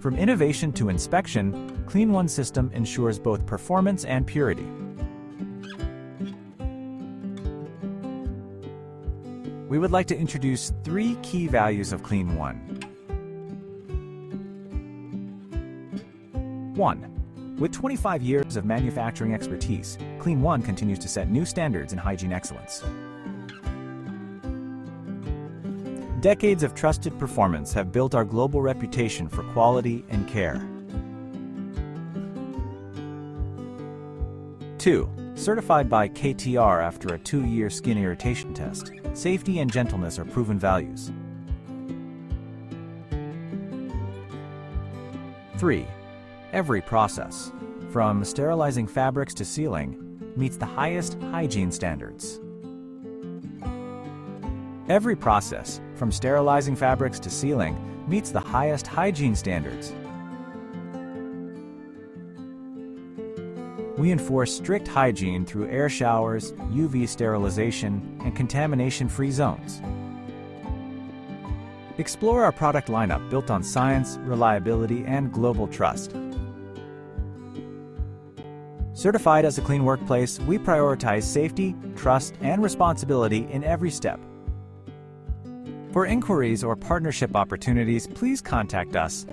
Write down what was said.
From innovation to inspection, Clean One system ensures both performance and purity. We would like to introduce 3 key values of Clean One. 1. With 25 years of manufacturing expertise, Clean One continues to set new standards in hygiene excellence. Decades of trusted performance have built our global reputation for quality and care. 2. Certified by KTR after a 2-year skin irritation test, safety and gentleness are proven values. 3. Every process, from sterilizing fabrics to sealing, meets the highest hygiene standards. Every process, from sterilizing fabrics to sealing, meets the highest hygiene standards. We enforce strict hygiene through air showers, UV sterilization, and contamination-free zones. Explore our product lineup built on science, reliability, and global trust. Certified as a clean workplace, we prioritize safety, trust, and responsibility in every step. For inquiries or partnership opportunities, please contact us